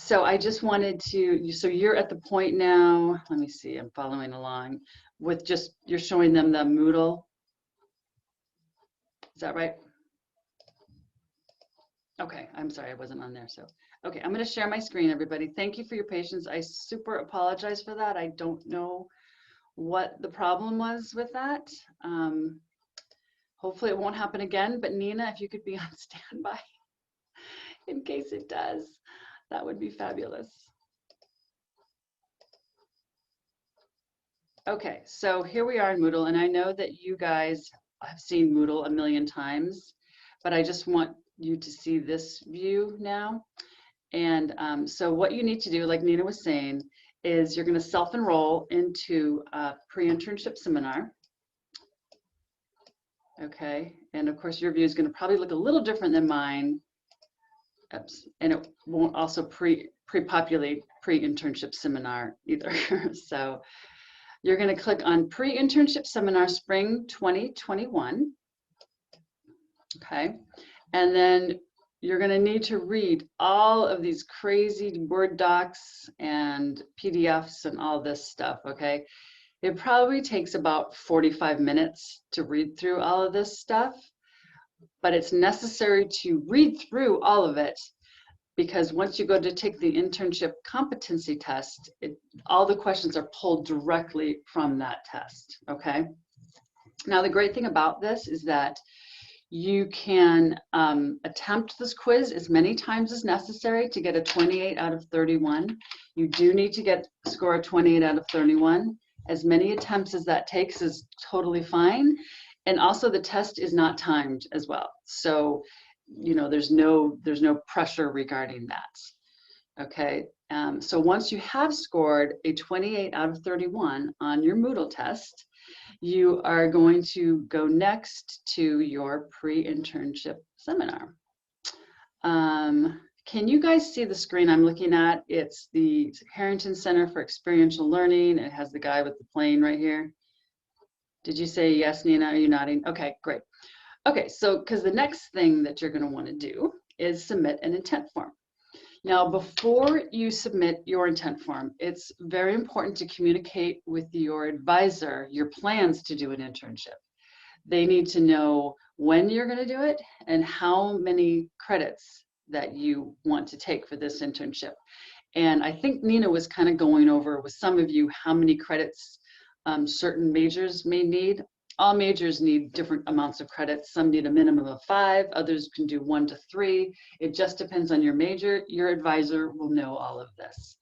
So I just wanted to, so you're at the point now, let me see, I'm following along with just, you're showing them the Moodle. Is that right? Okay, I'm sorry, I wasn't on there. So, okay, I'm going to share my screen, everybody. Thank you for your patience. I super apologize for that. I don't know what the problem was with that. Hopefully it won't happen again, but Nina, if you could be on standby in case it does, that would be fabulous. Okay, so here we are in Moodle, and I know that you guys have seen Moodle a million times, but I just want you to see this view now. And so what you need to do, like Nina was saying, is you're going to self-enroll into a pre-internship seminar. Okay, and of course your view is going to probably look a little different than mine. Oops. And it won't also pre-populate pre-internship seminar either. So you're going to click on pre-internship seminar spring 2021. Okay, and then you're going to need to read all of these crazy Word docs and PDFs and all this stuff. Okay, it probably takes about 45 minutes to read through all of this stuff, but it's necessary to read through all of it because once you go to take the internship competency test, all the questions are pulled directly from that test. Okay, now the great thing about this is that you can attempt this quiz as many times as necessary to get a 28 out of 31. You do need to score a 28 out of 31. As many attempts as that takes is totally fine. And also the test is not timed as well. So, you know, there's no pressure regarding that. Okay, so once you have scored a 28 out of 31 on your Moodle test, you are going to go next to your pre-internship seminar. Can you guys see the screen I'm looking at? It's the Harrington Center for Experiential Learning. It has the guy with the plane right here. Did you say yes, Nina? Are you nodding? Okay, great. Okay, so because the next thing that you're going to want to do is submit an intent form. Now, before you submit your intent form, it's very important to communicate with your advisor your plans to do an internship. They need to know when you're going to do it and how many credits that you want to take for this internship. And I think Nina was kind of going over with some of you how many credits certain majors may need. All majors need different amounts of credits. Some need a minimum of 5, others can do 1 to 3. It just depends on your major. Your advisor will know all of this.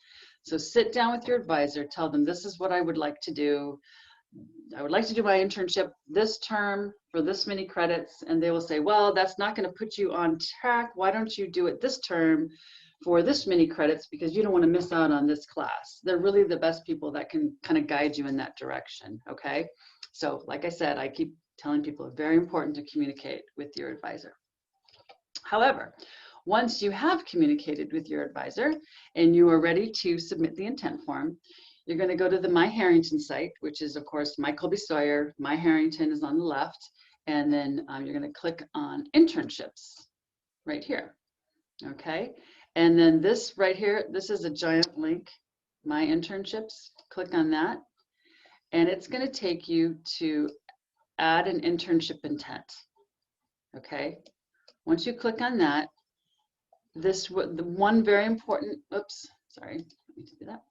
So sit down with your advisor, tell them this is what I would like to do. I would like to do my internship this term for this many credits, and they will say, well, that's not going to put you on track. Why don't you do it this term for this many credits because you don't want to miss out on this class. They're really the best people that can kind of guide you in that direction, okay? So like I said, I keep telling people it's very important to communicate with your advisor. However, once you have communicated with your advisor and you are ready to submit the intent form, you're going to go to the My Harrington site, which is, of course, My Colby Sawyer. My Harrington is on the left, and then you're going to click on internships right here, okay? And then this right here, this is a giant link, My Internships. Click on that, and it's going to take you to add an internship intent, okay? Once you click on that, the one very important, oops, sorry, let me do that.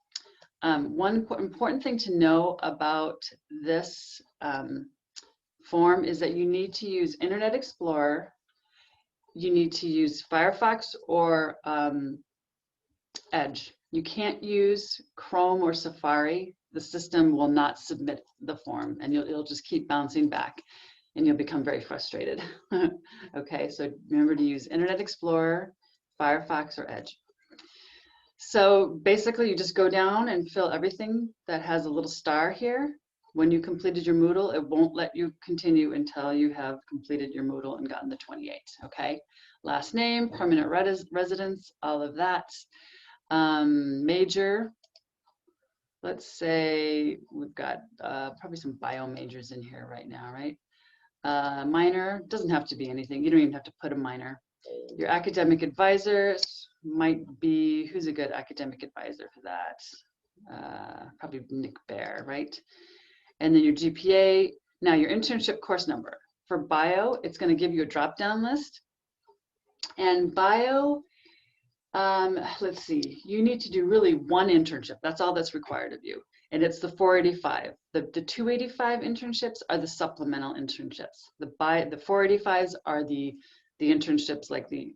One important thing to know about this form is that you need to use Internet Explorer, you need to use Firefox or Edge. You can't use Chrome or Safari. The system will not submit the form and it'll just keep bouncing back and you'll become very frustrated. Okay, so remember to use Internet Explorer, Firefox, or Edge. So basically you just go down and fill everything that has a little star here. When you completed your Moodle, it won't let you continue until you have completed your Moodle and gotten the 28, okay? Last name, permanent residence, all of that. Major, let's say we've got probably some bio majors in here right now, right? Minor, doesn't have to be anything. You don't even have to put a minor. Your academic advisors might be, who's a good academic advisor for that? Probably Nick Bear, right? And then your GPA. Now your internship course number. For bio, it's going to give you a drop-down list. And bio, let's see, you need to do really one internship. That's all that's required of you. And it's the 485. The 285 internships are the supplemental internships. The 485s are the internships, like the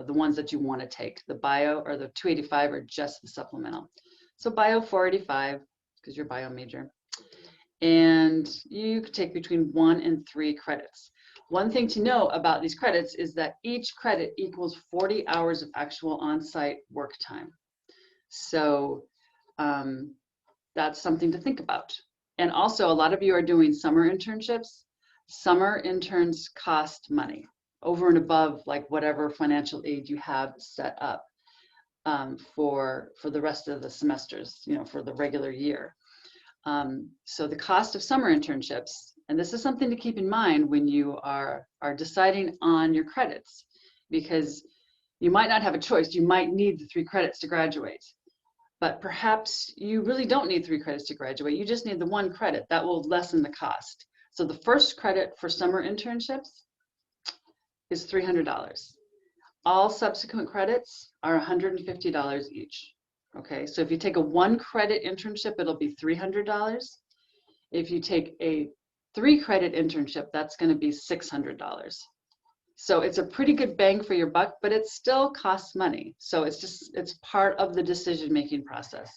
ones that you want to take. The bio or the 285 are just the supplemental. So bio 485, because you're bio major. And you could take between 1 and 3 credits. One thing to know about these credits is that each credit equals 40 hours of actual on-site work time. So that's something to think about. And also, a lot of you are doing summer internships. Summer interns cost money over and above like whatever financial aid you have set up for the rest of the semesters, you know, for the regular year. So the cost of summer internships, and this is something to keep in mind when you are deciding on your credits, because you might not have a choice. You might need the 3 credits to graduate, but perhaps you really don't need 3 credits to graduate. You just need the 1 credit. That will lessen the cost. So the first credit for summer internships is $300. All subsequent credits are $150 each. Okay, so if you take a 1 credit internship, it'll be $300. If you take a 3 credit internship, that's going to be $600. So it's a pretty good bang for your buck, but it still costs money. So it's part of the decision-making process.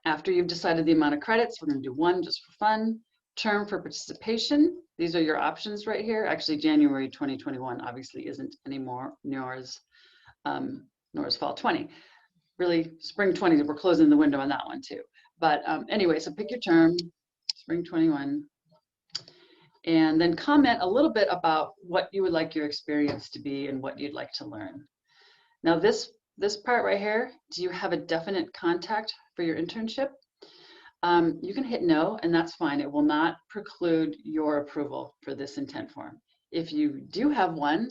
After you've decided the amount of credits, we're going to do 1 just for fun. Term for participation. These are your options right here. Actually, January 2021 obviously isn't anymore, nor is fall 20. Really, spring 20, we're closing the window on that one too. But anyway, so pick your term, spring 21, and then comment a little bit about what you would like your experience to be and what you'd like to learn. Now this part right here, do you have a definite contact for your internship? You can hit no, and that's fine. It will not preclude your approval for this intent form. If you do have one,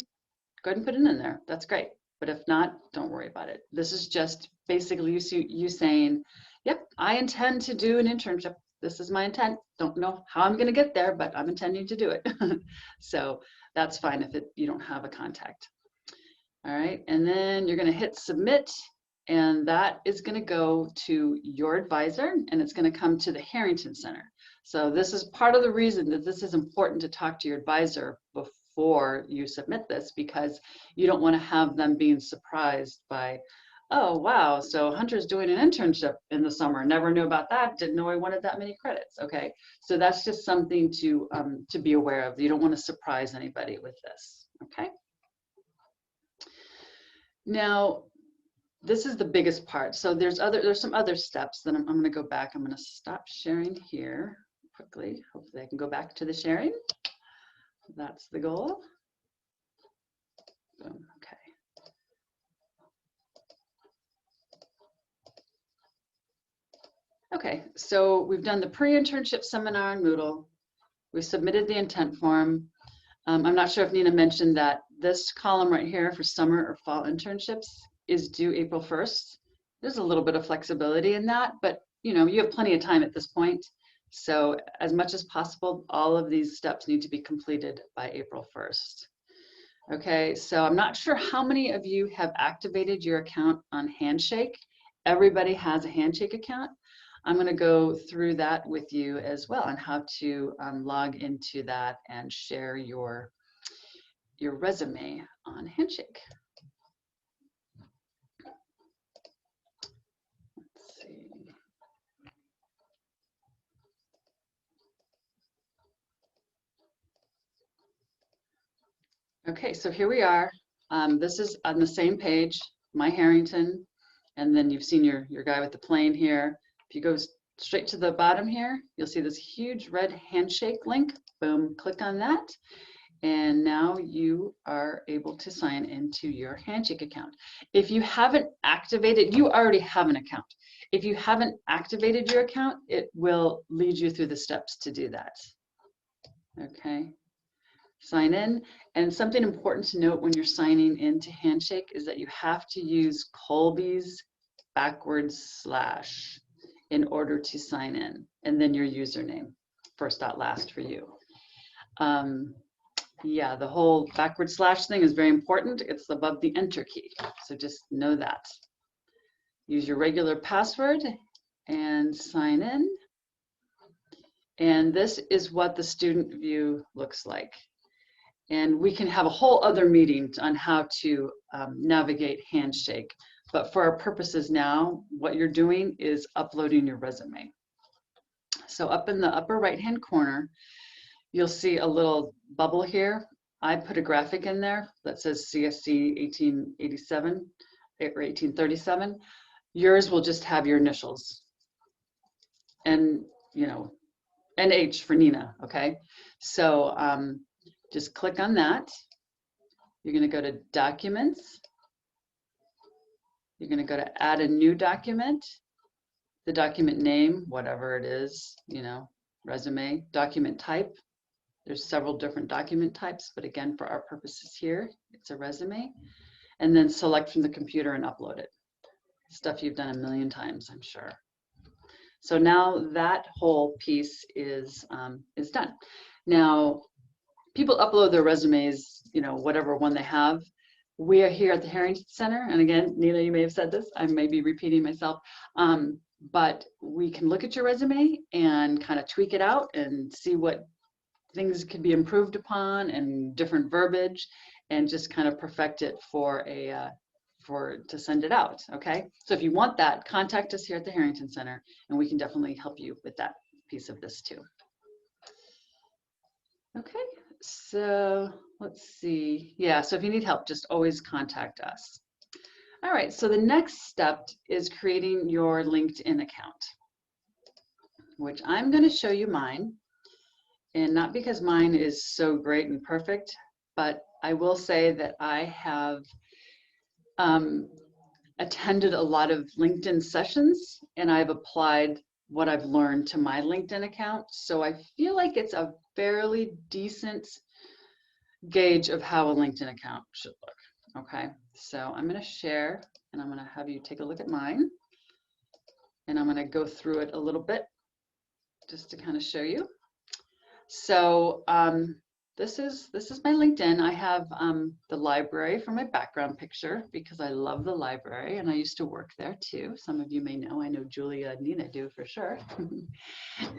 go ahead and put it in there. That's great. But if not, don't worry about it. This is just basically you saying, yep, I intend to do an internship. This is my intent. Don't know how I'm going to get there, but I'm intending to do it. So that's fine if you don't have a contact. All right, and then you're going to hit submit, and that is going to go to your advisor, and it's going to come to the Harrington Center. So this is part of the reason that this is important to talk to your advisor before you submit this, because you don't want to have them being surprised by, oh, wow, so Hunter's doing an internship in the summer. Never knew about that. Didn't know I wanted that many credits. Okay, so that's just something to be aware of. You don't want to surprise anybody with this. Okay. Now, this is the biggest part. So there's some other steps that I'm going to go back. I'm going to stop sharing here quickly. Hopefully I can go back to the sharing. That's the goal. Boom. Okay. Okay, so we've done the pre-internship seminar on Moodle. We submitted the intent form. I'm not sure if Nina mentioned that this column right here for summer or fall internships is due April 1st. There's a little bit of flexibility in that, but you know, you have plenty of time at this point. So as much as possible, all of these steps need to be completed by April 1st. Okay, so I'm not sure how many of you have activated your account on Handshake. Everybody has a Handshake account. I'm going to go through that with you as well on how to log into that and share your resume on Handshake. Let's see. Okay, so here we are. This is on the same page, My Harrington, and then you've seen your guy with the plane here. If you go straight to the bottom here, you'll see this huge red Handshake link. Boom, click on that. And now you are able to sign into your Handshake account. If you haven't activated, you already have an account. If you haven't activated your account, it will lead you through the steps to do that. Okay. sign in. And something important to note when you're signing into Handshake is that you have to use Colby's // in order to sign in, and then your username, first.last for you. Yeah, the whole / thing is very important. It's above the enter key, so just know that. Use your regular password and sign in. And this is what the student view looks like. And we can have a whole other meeting on how to navigate Handshake. But for our purposes now, what you're doing is uploading your resume. So up in the upper right-hand corner, you'll see a little bubble here. I put a graphic in there that says CSC 1887 or 1837. Yours will just have your initials and, you know, NH for Nina, okay? So just click on that. You're gonna go to Documents. You're gonna go to Add a New Document. The document name, whatever it is, you know, resume, document type. There's several different document types, but again, for our purposes here, it's a resume. And then select from the computer and upload it. Stuff you've done a million times, I'm sure. So now that whole piece is done. Now, people upload their resumes, you know, whatever one they have. We are here at the Harrington Center, and again, Nina, you may have said this, I may be repeating myself, but we can look at your resume and kind of tweak it out and see what things could be improved upon and different verbiage, and just kind of perfect it for to send it out, okay? So if you want that, contact us here at the Harrington Center, and we can definitely help you with that piece of this too. Okay, so let's see. Yeah, so if you need help, just always contact us. All right, so the next step is creating your LinkedIn account, which I'm going to show you mine. And not because mine is so great and perfect, but I will say that I have attended a lot of LinkedIn sessions, and I've applied what I've learned to my LinkedIn account. So I feel like it's a fairly decent gauge of how a LinkedIn account should look. Okay, so I'm going to share, and I'm going to have you take a look at mine, and I'm going to go through it a little bit just to kind of show you. So this is my LinkedIn. I have the library for my background picture because I love the library, and I used to work there too. Some of you may know. I know Julia and Nina do for sure.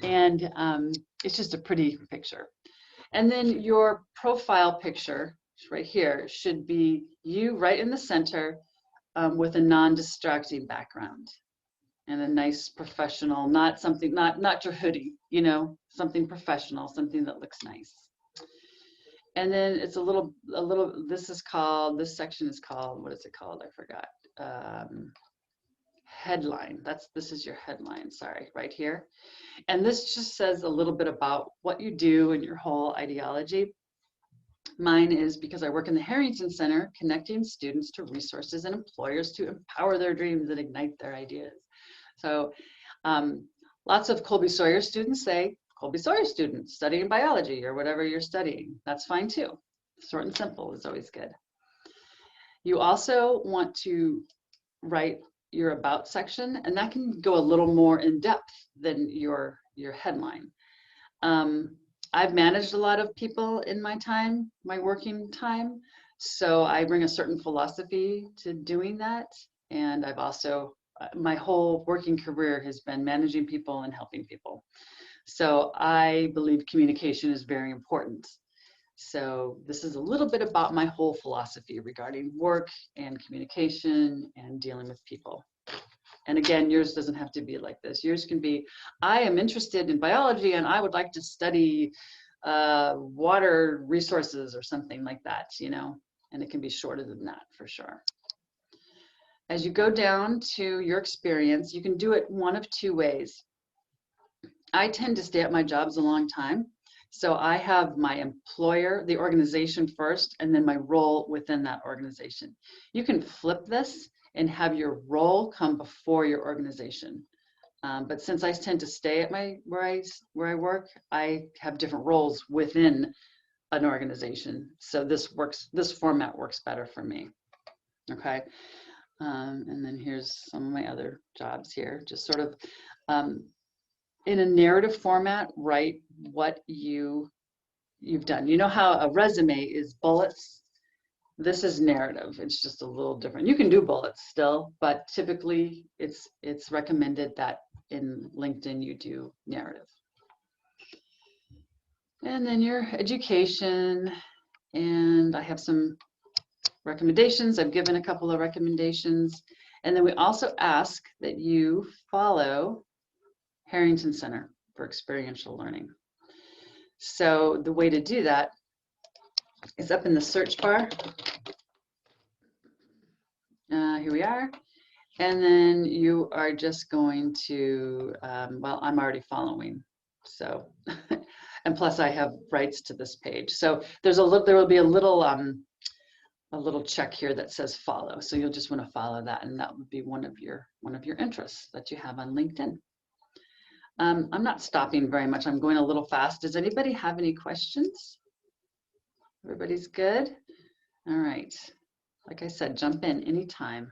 And it's just a pretty picture. And then your profile picture right here should be you right in the center with a non-distracting background and a nice professional, not something, not your hoodie, you know, something professional, something that looks nice. And then it's this section is called, what is it called? I forgot. Headline. This is your headline, sorry, right here. And this just says a little bit about what you do and your whole ideology. Mine is because I work in the Harrington Center, connecting students to resources and employers to empower their dreams and ignite their ideas. So lots of Colby Sawyer students say, Colby Sawyer students studying biology or whatever you're studying. That's fine too. Short and simple is always good. You also want to write your about section, and that can go a little more in depth than your headline. I've managed a lot of people in my time, my working time, so I bring a certain philosophy to doing that, and I've also, my whole working career has been managing people and helping people. So I believe communication is very important. So this is a little bit about my whole philosophy regarding work and communication and dealing with people. And again, yours doesn't have to be like this. Yours can be, I am interested in biology and I would like to study water resources or something like that, you know, and it can be shorter than that for sure. As you go down to your experience, you can do it one of two ways. I tend to stay at my jobs a long time. So I have my employer, the organization first, and then my role within that organization. You can flip this and have your role come before your organization. But since I tend to stay at where I work, I have different roles within an organization. So this format works better for me. Okay. And then here's some of my other jobs here, just sort of in a narrative format, write what you've done. You know how a resume is bullets? This is narrative. It's just a little different. You can do bullets still, but typically it's recommended that in LinkedIn you do narrative. And then your education, and I have some recommendations. I've given a couple of recommendations. And then we also ask that you follow Harrington Center for Experiential Learning. So the way to do that is up in the search bar. Here we are. And then you are just going to, well, I'm already following. So, and plus I have rights to this page. So there will be a little check here that says follow. So you'll just want to follow that, and that would be one of your interests that you have on LinkedIn. I'm not stopping very much. I'm going a little fast. Does anybody have any questions? Everybody's good? All right. Like I said, jump in anytime.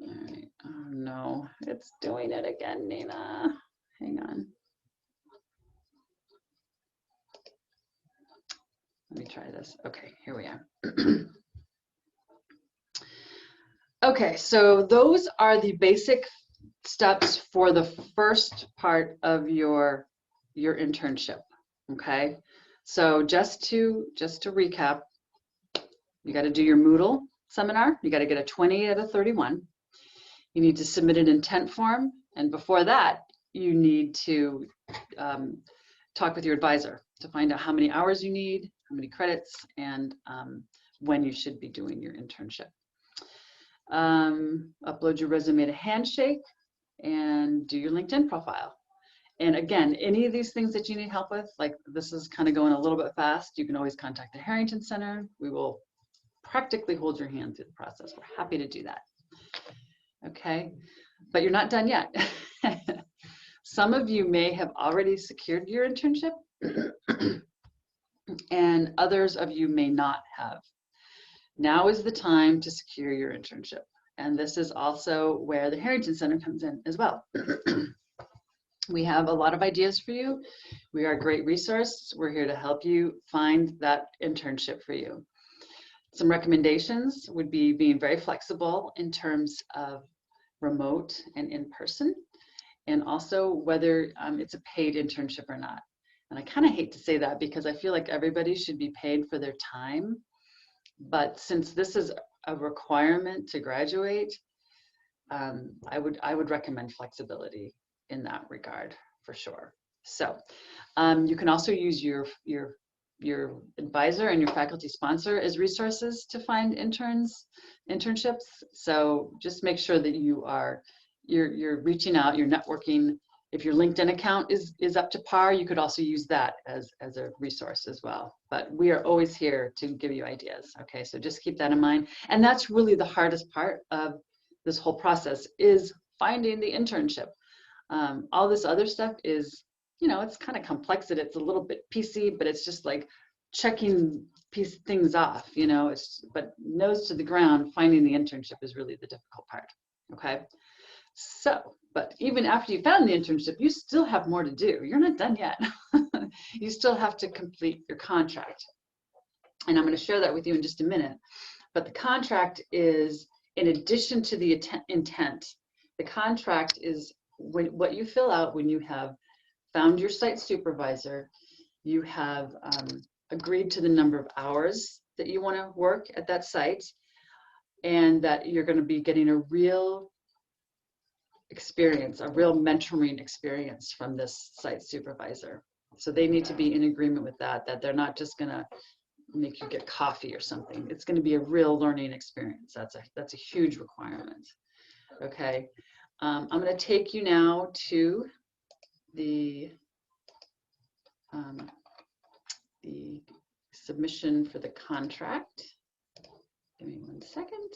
All right. Oh no, it's doing it again, Nina. Hang on. Let me try this. Okay, here we are. Okay, so those are the basic steps for the first part of your internship. Okay, so just to recap, you got to do your Moodle seminar. You got to get a 20 out of 31. You need to submit an intent form, and before that, you need to talk with your advisor to find out how many hours you need, how many credits, and when you should be doing your internship. Upload your resume to Handshake and do your LinkedIn profile. And again, any of these things that you need help with, like this is kind of going a little bit fast, you can always contact the Harrington Center. We will practically hold your hand through the process. We're happy to do that. Okay, but you're not done yet. Some of you may have already secured your internship and others of you may not have. Now is the time to secure your internship. And this is also where the Harrington Center comes in as well. We have a lot of ideas for you. We are a great resource. We're here to help you find that internship for you. Some recommendations would be being very flexible in terms of remote and in-person, and also whether it's a paid internship or not. And I kind of hate to say that because I feel like everybody should be paid for their time. But since this is a requirement to graduate, I would recommend flexibility in that regard for sure. So you can also use your advisor and your faculty sponsor as resources to find internships. So just make sure that you're reaching out, you're networking. If your LinkedIn account is up to par, you could also use that as a resource as well. But we are always here to give you ideas. Okay, so just keep that in mind. And that's really the hardest part of this whole process, is finding the internship. All this other stuff is, it's kind of complex, and it's a little bit PC, but it's just like checking things off, but nose to the ground, finding the internship is really the difficult part. Okay, so, but even after you found the internship, you still have more to do. You're not done yet. You still have to complete your contract. And I'm going to share that with you in just a minute. But the contract is, in addition to the intent, the contract is what you fill out when you have found your site supervisor, you have agreed to the number of hours that you want to work at that site, and that you're going to be getting a real experience, a real mentoring experience from this site supervisor. So they need to be in agreement with that they're not just going to make you get coffee or something. It's going to be a real learning experience. That's a huge requirement. Okay, I'm going to take you now to the submission for the contract. Give me 1 second.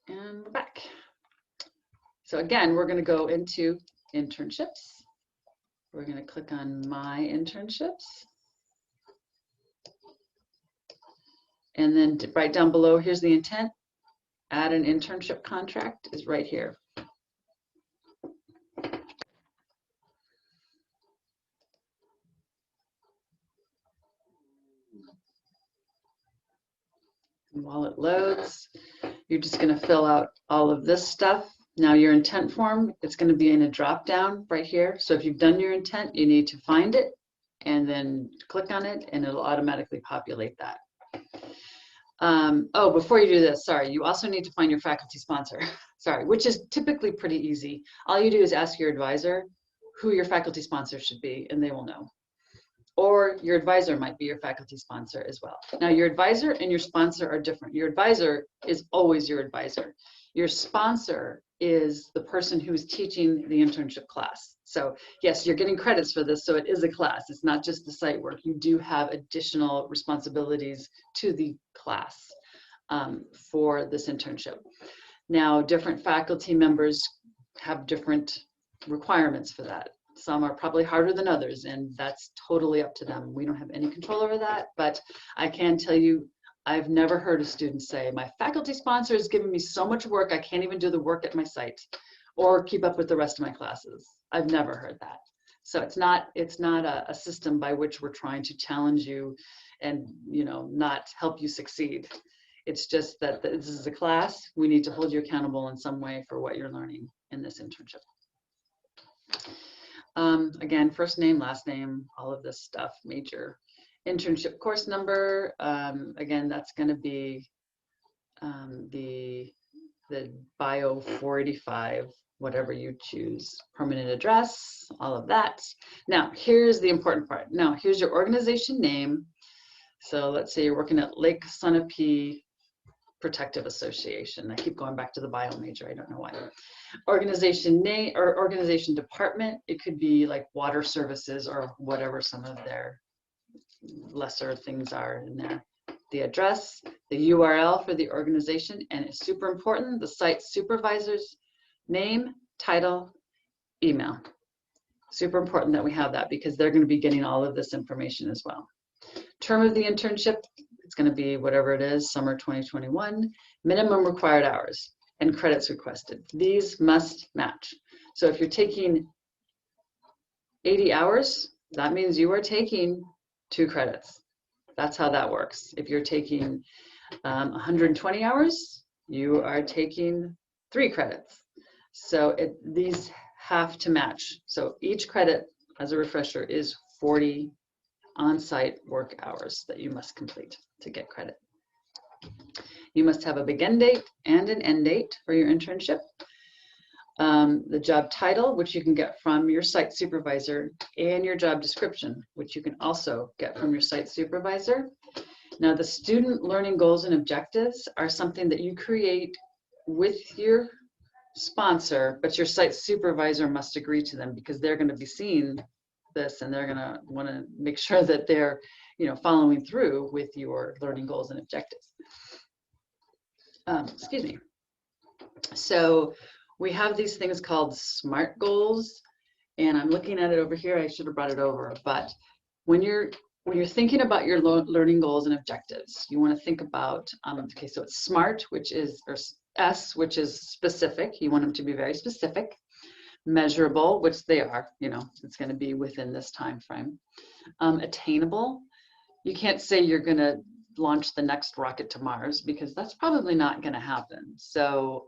And we're back. So again, we're going to go into internships. We're going to click on My Internships. And then right down below, here's the intent. Add an internship contract is right here. And while it loads, you're just going to fill out all of this stuff. Now your intent form, it's going to be in a drop down right here. So if you've done your intent, you need to find it and then click on it and it'll automatically populate that. Oh, before you do this, sorry, you also need to find your faculty sponsor, sorry, which is typically pretty easy. All you do is ask your advisor who your faculty sponsor should be and they will know. Or your advisor might be your faculty sponsor as well. Now your advisor and your sponsor are different. Your advisor is always your advisor. Your sponsor is the person who's teaching the internship class. So yes, you're getting credits for this, so it is a class. It's not just the site work. You do have additional responsibilities to the class for this internship. Now, different faculty members have different requirements for that. Some are probably harder than others, and that's totally up to them. We don't have any control over that, but I can tell you, I've never heard a student say, my faculty sponsor is giving me so much work, I can't even do the work at my site or keep up with the rest of my classes. I've never heard that. So it's not a system by which we're trying to challenge you and, you know, not help you succeed. It's just that this is a class. We need to hold you accountable in some way for what you're learning in this internship. Again, first name, last name, all of this stuff, major. Internship course number, again, that's going to be the bio 485, whatever you choose. Permanent address, all of that. Now, here's the important part. Now, here's your organization name. So let's say you're working at Lake Sunapee Protective Association. I keep going back to the bio major, I don't know why. Organization name or organization department, it could be like water services or whatever some of their lesser things are in there. The address, the URL for the organization, and it's super important, the site supervisor's name, title, email. Super important that we have that because they're going to be getting all of this information as well. Term of the internship, it's going to be whatever it is, summer 2021, minimum required hours and credits requested. These must match. So if you're taking 80 hours, that means you are taking 2 credits. That's how that works. If you're taking 120 hours, you are taking 3 credits. So these have to match. So each credit, as a refresher, is 40 on-site work hours that you must complete to get credit. You must have a begin date and an end date for your internship. The job title, which you can get from your site supervisor, and your job description, which you can also get from your site supervisor. Now, the student learning goals and objectives are something that you create with your sponsor, but your site supervisor must agree to them because they're going to be seeing this and they're going to want to make sure that they're, you know, following through with your learning goals and objectives. Excuse me. So we have these things called SMART goals, and I'm looking at it over here. I should have brought it over, but when you're thinking about your learning goals and objectives, you want to think about, okay, so it's SMART, which is, or S, which is specific. You want them to be very specific. Measurable, which they are, you know, it's going to be within this time frame. Attainable, you can't say you're going to launch the next rocket to Mars because that's probably not going to happen. So,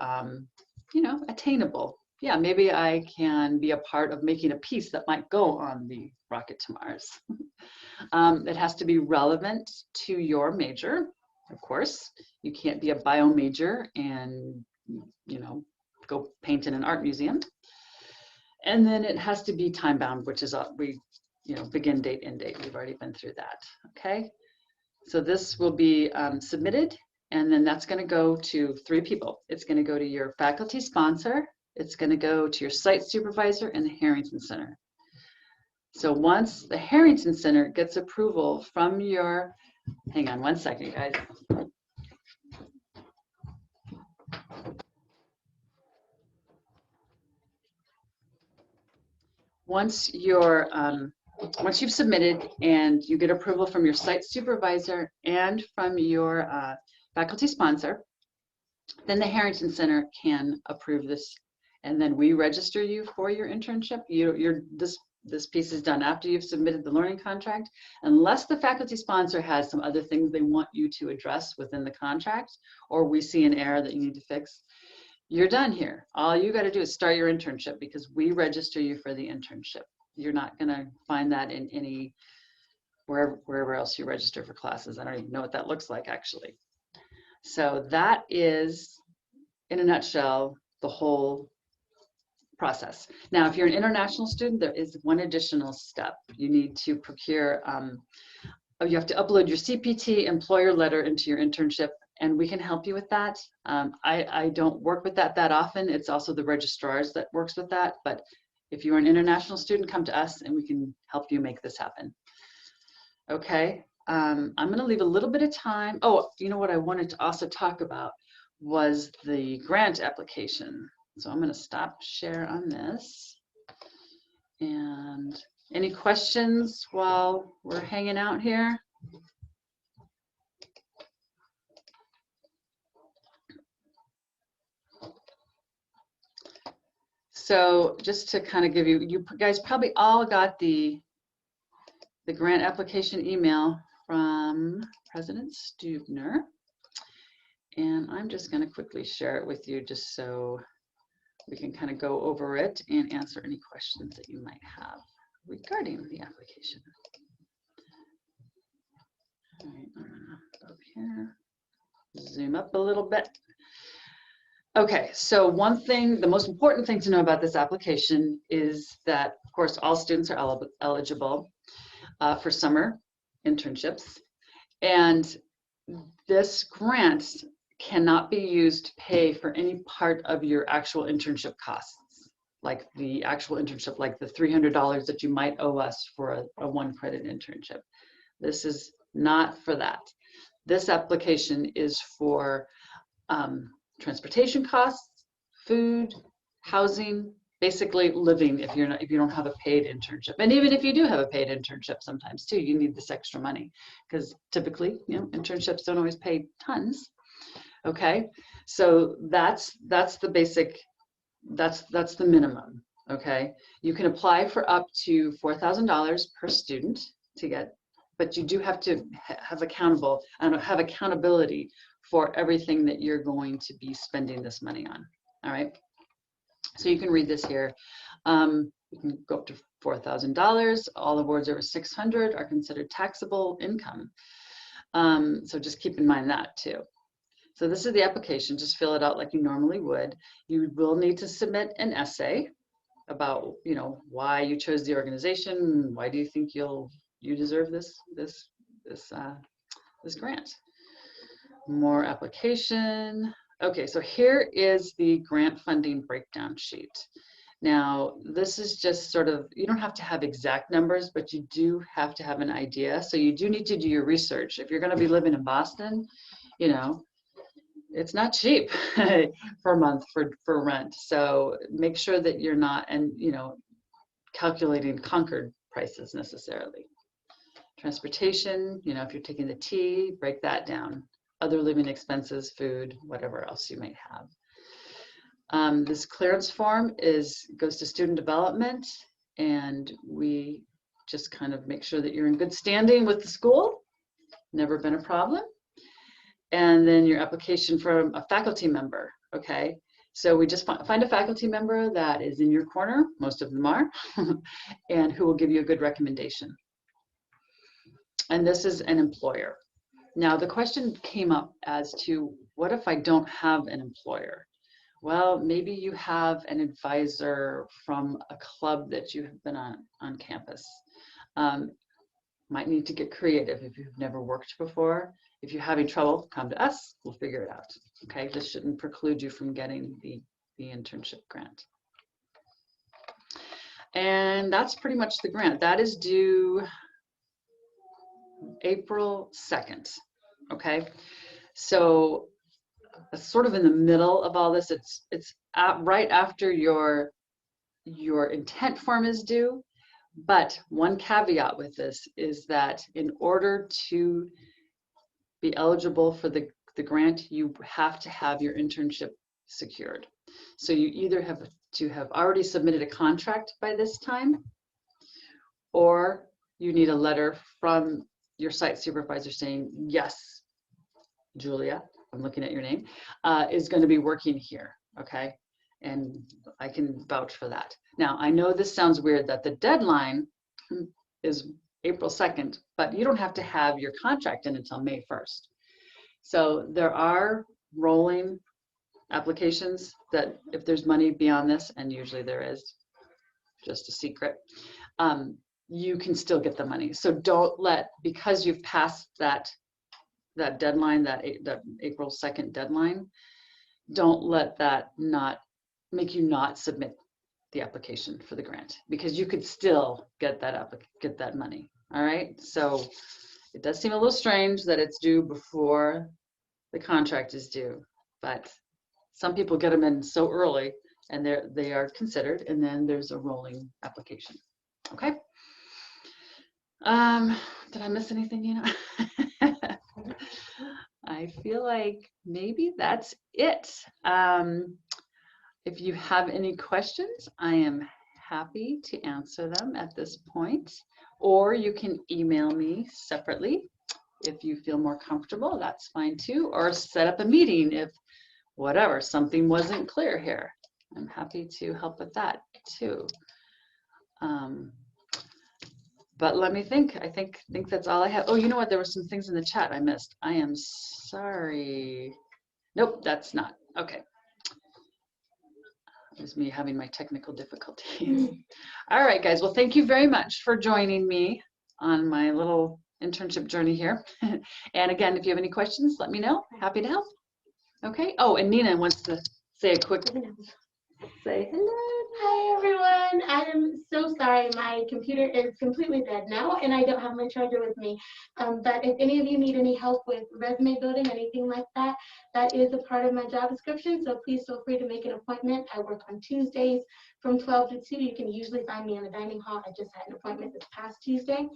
you know, attainable. Yeah, maybe I can be a part of making a piece that might go on the rocket to Mars. It has to be relevant to your major, of course. You can't be a bio major and, you know, go paint in an art museum. And then it has to be time bound, which is you know, begin date, end date. We've already been through that. Okay. So this will be submitted, and then that's going to go to 3 people. It's going to go to your faculty sponsor. It's going to go to your site supervisor and the Harrington Center. So once the Harrington Center gets approval from your, hang on one second, guys. once you've submitted and you get approval from your site supervisor and from your faculty sponsor, then the Harrington Center can approve this, and then we register you for your internship. This piece is done after you've submitted the learning contract, unless the faculty sponsor has some other things they want you to address within the contract, or we see an error that you need to fix. You're done here. All you got to do is start your internship, because we register you for the internship. You're not going to find that in wherever else you register for classes. I don't even know what that looks like, actually. So that is, in a nutshell, the whole process. Now, if you're an international student, there is one additional step. You need to procure, you have to upload your CPT employer letter into your internship, and we can help you with that. I don't work with that often. It's also the registrars that works with that. But if you're an international student, come to us and we can help you make this happen. Okay, I'm gonna leave a little bit of time. Oh, you know what I wanted to also talk about was the grant application. So I'm gonna stop share on this. And any questions while we're hanging out here? So just to kind of give you, you guys probably all got the grant application email from President Stubner. And I'm just going to quickly share it with you just so we can kind of go over it and answer any questions that you might have regarding the application. All right, I'm going to go up here, zoom up a little bit. Okay, so one thing, the most important thing to know about this application is that, of course, all students are eligible for summer internships. And this grant cannot be used to pay for any part of your actual internship costs, like the actual internship, like the $300 that you might owe us for a one-credit internship. This is not for that. This application is for transportation costs, food, housing, basically living if you don't have a paid internship. And even if you do have a paid internship, sometimes too, you need this extra money, because typically, you know, internships don't always pay tons. Okay, so that's the basic, that's the minimum. Okay, you can apply for up to $4,000 per student to get, but you do have to have accountability for everything that you're going to be spending this money on. All right, so you can read this here. You can go up to $4,000. All awards over $600 are considered taxable income. So just keep in mind that too. So this is the application. Just fill it out like you normally would. You will need to submit an essay about, you know, why you chose the organization. Why do you think you deserve this grant? More application. Okay, so here is the grant funding breakdown sheet. Now, this is just sort of, you don't have to have exact numbers, but you do have to have an idea. So you do need to do your research. If you're going to be living in Boston, you know, it's not cheap per month for rent. So make sure that you're not, and you know, calculating Concord prices necessarily. Transportation, you know, if you're taking the T, break that down. Other living expenses, food, whatever else you might have. This clearance form goes to student development, and we just kind of make sure that you're in good standing with the school. Never been a problem. And then your application from a faculty member, okay? So we just find a faculty member that is in your corner, most of them are, and who will give you a good recommendation. And this is an employer. Now, the question came up as to, what if I don't have an employer? Well, maybe you have an advisor from a club that you have been on campus. Might need to get creative if you've never worked before. If you're having trouble, come to us, we'll figure it out. Okay, this shouldn't preclude you from getting the internship grant. And that's pretty much the grant. That is due April 2nd. Okay, so sort of in the middle of all this, it's right after your your intent form is due. But one caveat with this is that in order to be eligible for the grant, you have to have your internship secured. So you either have to have already submitted a contract by this time, or you need a letter from your site supervisor saying, yes, Julia, I'm looking at your name, is going to be working here, okay? And I can vouch for that. Now, I know this sounds weird that the deadline is April 2nd, but you don't have to have your contract in until May 1st. So there are rolling applications that if there's money beyond this, and usually there is, just a secret, you can still get the money. So don't let, because you've passed that deadline, that April 2nd deadline, don't let that not make you not submit the application for the grant, because you could still get that money. All right, so it does seem a little strange that it's due before the contract is due, but some people get them in so early and they are considered, and then there's a rolling application. Okay. Did I miss anything, you know? I feel like maybe that's it. If you have any questions, I am happy to answer them at this point, or you can email me separately if you feel more comfortable. That's fine too, or set up a meeting if whatever, something wasn't clear here. I'm happy to help with that too. But let me think. I think that's all I have. Oh, you know what? There were some things in the chat I missed. I am sorry. Nope, that's not. Okay. It was me having my technical difficulties. All right, guys. Well, thank you very much for joining me on my little internship journey here. And again, if you have any questions, let me know. Happy to help. Okay. Oh, and Nina wants to say a quick say hello. Hi everyone. I am so sorry. My computer is completely dead now and I don't have my charger with me. But if any of you need any help with resume building, anything like that, that is a part of my job description. So please feel free to make an appointment. I work on Tuesdays from 12 to 2. You can usually find me in the dining hall. I just had an appointment this past Tuesday.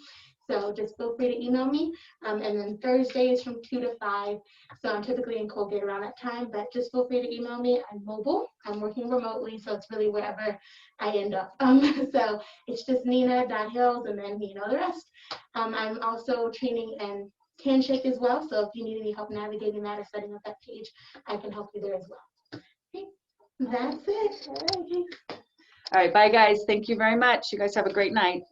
So just feel free to email me. And then Thursdays from 2 to 5. So I'm typically in Colgate around that time, but just feel free to email me. I'm mobile. I'm working remotely, so it's really wherever I end up. So it's just Nina.Hills and then you know the rest. I'm also training in Handshake as well. So if you need any help navigating that or setting up that page, I can help you there as well. Okay, that's it. All right, bye guys. Thank you very much. You guys have a great night.